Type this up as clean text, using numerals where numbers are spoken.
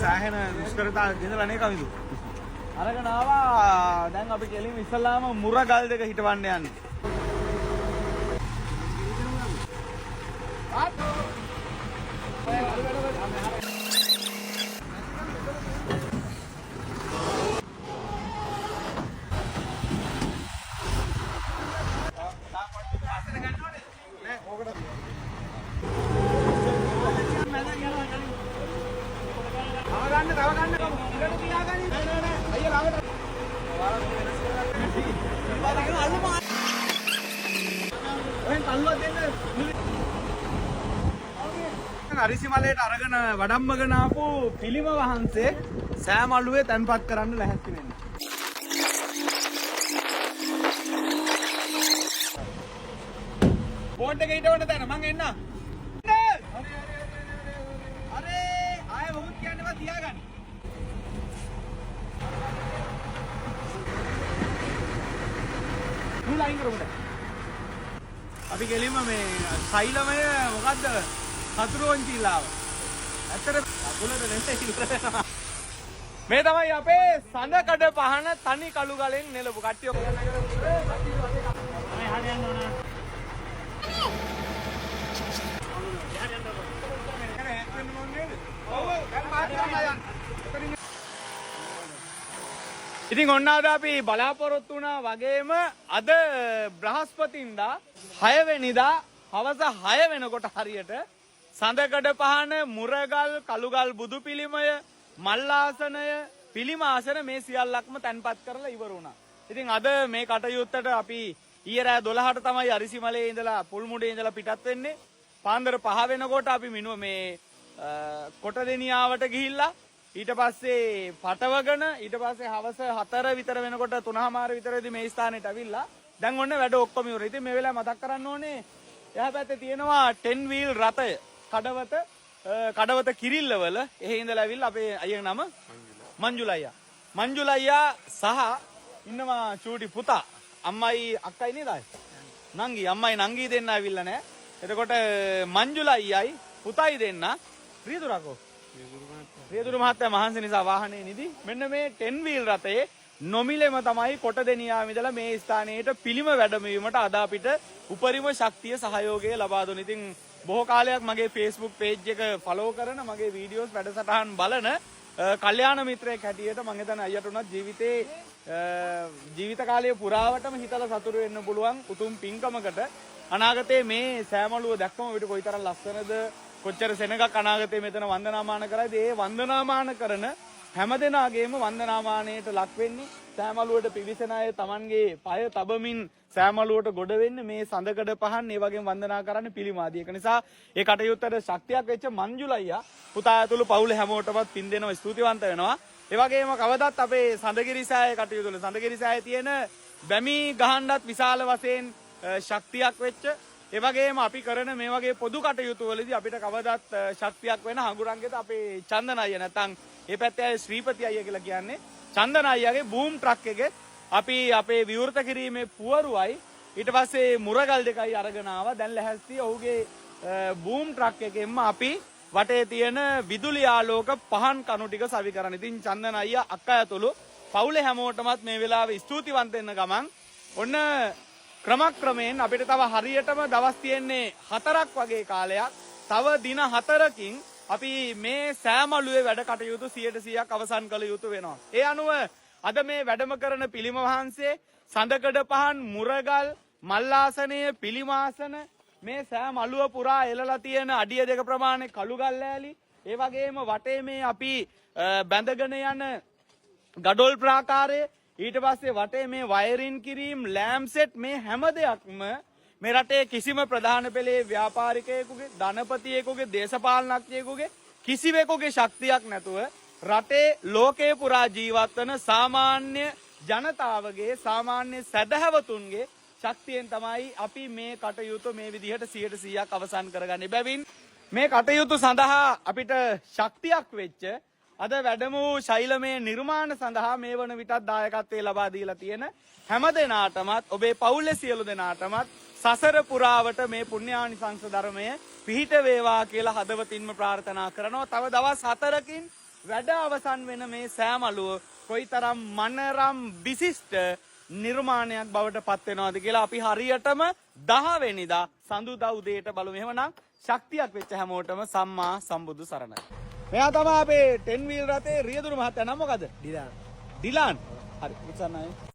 සෑහෙන දුෂ්කරතා ගෙනලා නේ කවිදු. අරගෙන ආවා. දැන් අපි කෙලින් ඉස්සල්ලාම මුරගල් දෙක හිටවන්න යන්නේ. අරිසිමලයට අරගෙන වඩම්මගෙන ආපු පිළිම වහන්සේ සෑමල්ලුවේ තැන්පත් කරන්න ලැහැත්ති වෙන්න. බෝඩ් එක හිටවන්න තැන මං එන්න. අරේ ආයෙ මොකුත් කියන්නවත් තියාගන්න. මුල අයින් කරමුද? අපි ගෙලින්ම මේ සෛලමය මොකද්ද? හතුරුවන්චිලාව. ඇත්තට අකුලට නෙමෙයි ඉවර වෙනවා. මේ තමයි අපේ සඳකඩ පහන තනි කළු ගලෙන් නෙලපු කට්ටිය. තමයි හරියන්න ඕන. ඉතින් ඔන්න අද අපි බලාපොරොත්තු වුණා වගේම අද බ්‍රහස්පතින්දා 6 වෙනිදා හවස 6 වෙනකොට හරියට සඳකඩ පහන මුරගල් කළුගල් බුදු පිළිමය මල්ලාසනය පිළිමාසන මේ සියල්ලක්ම තැන්පත් කරලා ඉවර වුණා. ඉතින් අද මේ කටයුත්තට අපි ඊයේ රෑ 12ට තමයි අරිසිමලේ ඉඳලා පුල්මුඩේ ඉඳලා පිටත් වෙන්නේ. පාන්දර 5 වෙනකොට අපි මිනුව මේ කොටදෙනියාවට ගිහිල්ලා ඊට පස්සේ පටවගෙන ඊට පස්සේ හවස 4 විතර වෙනකොට 3:00 විතරදී මේ ස්ථානෙට ඇවිල්ලා දැන් ඔන්න වැඩ ඔක්කොම ඉවරයි. ඉතින් මේ වෙලාවේ මතක් කරන්න ඕනේ එහා පැත්තේ තියෙනවා 10 wheel රථය. කඩවත කිරිල්ලවල එහෙ ඉඳලා ඇවිල්ලා අපේ අයියාගේ නම මංජුලයියා. මංජුලයියා සහ ඉන්නවා චූටි පුතා. අම්මයි අක්කයි නේද? නංගි අම්මයි නංගි දෙන්න ඇවිල්ලා නැහැ. එතකොට මංජුලයියයි පුතයි දෙන්න රියදුරකෝ. රියදුරු මහත්තයා මහන්සි නිසා වාහනේ නිදි. මෙන්න මේ 10 wheel රථයේ නොමිලෙම තමයි කොටදෙනියාව ඉඳලා මේ ස්ථානයේට පිළිම වැඩමවීමට අද අපිට උපරිම ශක්තිය සහයෝගය ලබා දුන්න. ඉතින් බොහෝ කාලයක් මගේ Facebook page එක follow කරන මගේ videos වැඩසටහන් බලන කල්යාණ මිත්‍රයෙක් හැටියට මම හිතන අයියට උනත් ජීවිත කාලය පුරාවටම හිතලා සතුටු වෙන්න පුළුවන් උතුම් පින්කමකට අනාගතයේ මේ සෑමලුව දැක්කම අපිට කොයිතරම් ලස්සනද කොච්චර සෙනගක් අනාගතයේ මෙතන වන්දනාමාන කරයිද ඒ වන්දනාමාන කරන හැමදෙනාගේම වන්දනාමානයට ලක් වෙන්නේ සෑමලුවට පිවිසෙන අය Tamanගේ පය තබමින් සෑමලුවට ගොඩ වෙන්නේ මේ සඳකඩ පහන් ඒ වගේම වන්දනා කරන්න පිළිමාදී. ඒක නිසා ඒ කටයුත්තට ශක්තියක් වෙච්ච මංජුලයියා පුතා ඇතුළු පවුල හැමෝටමත් පින් දෙනවා ස්තුතිවන්ත වෙනවා. ඒ වගේම කවදත් අපේ සඳගිරිසෑය කටයුතු වල සඳගිරිසෑයේ තියෙන බැමි ගහන්නත් විශාල වශයෙන් ශක්තියක් වෙච්ච ඒ වගේම අපි කරන මේ වගේ පොදු කටයුතු වලදී අපිට කවදත් ශක්තියක් වෙන හඟුරංගෙත අපේ චන්දන අයියා නැත්නම් ඒ පැත්තේ ශ්‍රීපති අයියා කියලා කියන්නේ චන්දන අයියාගේ බූම් ට්‍රක් එකේ අපි අපේ විවෘත කිරීමේ පුවරුවයි ඊට පස්සේ මුරගල් දෙකයි අරගෙන ආවා. දැන් ලැහැස්ති ඔහුගේ බූම් ට්‍රක් එකෙන්ම අපි වටේ තියෙන විදුලි ආලෝක පහන් කණු ටික සවි කරන. ඉතින් චන්දන අයියා අක්කා ඇතුළු පවුලේ හැමෝටමත් මේ වෙලාවේ ස්තුතිවන්ත වෙන්න ගමන් ඔන්න ක්‍රමක්‍රමයෙන් අපිට තව හරියටම දවස් තියෙන්නේ 4ක් වගේ කාලයක්. තව දින 4කින් අපි මේ සෑමලුවේ වැඩ කටයුතු 100%ක් අවසන් කළ යුතු වෙනවා. ඒ අනුව අද මේ වැඩම කරන පිළිම වහන්සේ සඳකඩ පහන් මුරගල් මල්ලාසනය පිළිමාසන මේ සෑම අලුව පුරා එළලා තියෙන අඩිය 2 ප්‍රමාණය කළුගල් ලෑලි ඒ වගේම වටේ මේ අපි බැඳගෙන යන ගඩොල් ප්‍රාකාරය ඊට පස්සේ වටේ මේ වයරින් කිරීම ලෑම් සෙට් මේ හැම දෙයක්ම මේ රටේ කිසිම ප්‍රධාන පෙළේ ව්‍යාපාරිකයෙකුගේ ධනපතියෙකුගේ දේශපාලනඥයෙකුගේ කිසිවෙකුගේ ශක්තියක් නැතුව රටේ ලෝකේ පුරා ජීවත් වන සාමාන්‍ය ජනතාවගේ සාමාන්‍ය සැදැහැවතුන්ගේ ශක්තියෙන් තමයි අපි මේ කටයුතු මේ විදිහට 100%ක් අවසන් කරගන්නේ. බැවින් මේ කටයුතු සඳහා අපිට ශක්තියක් වෙච්ච අද වැඩම වූ ශෛලමය නිර්මාණ සඳහා මේ වන විටත් දායකත්වයේ ලබා දීලා තියෙන හැම දෙනාටමත් ඔබේ පවුලේ සියලු දෙනාටමත් සසර පුරාවට මේ පුණ්‍යානිසංස ධර්මය පිහිට වේවා කියලා හදවතින්ම ප්‍රාර්ථනා කරනවා. තව දවස් 4කින් වැඩ අවසන් වෙන මේ සෑමලුව කොයිතරම් මනරම් විශිෂ්ට නිර්මාණයක් බවට පත් වෙනවද කියලා අපි හරියටම 10 වෙනිදා සඳුදා උදේට බලමු. එහෙමනම් ශක්තියක් වෙච්ච හැමෝටම සම්මා සම්බුදු සරණයි. මෙයා තමයි අපේ 10 wheel රථේ රියදුරු මහත්තයා. නම මොකද? ඩිලාන්. හරි. ඉස්සන්නයි.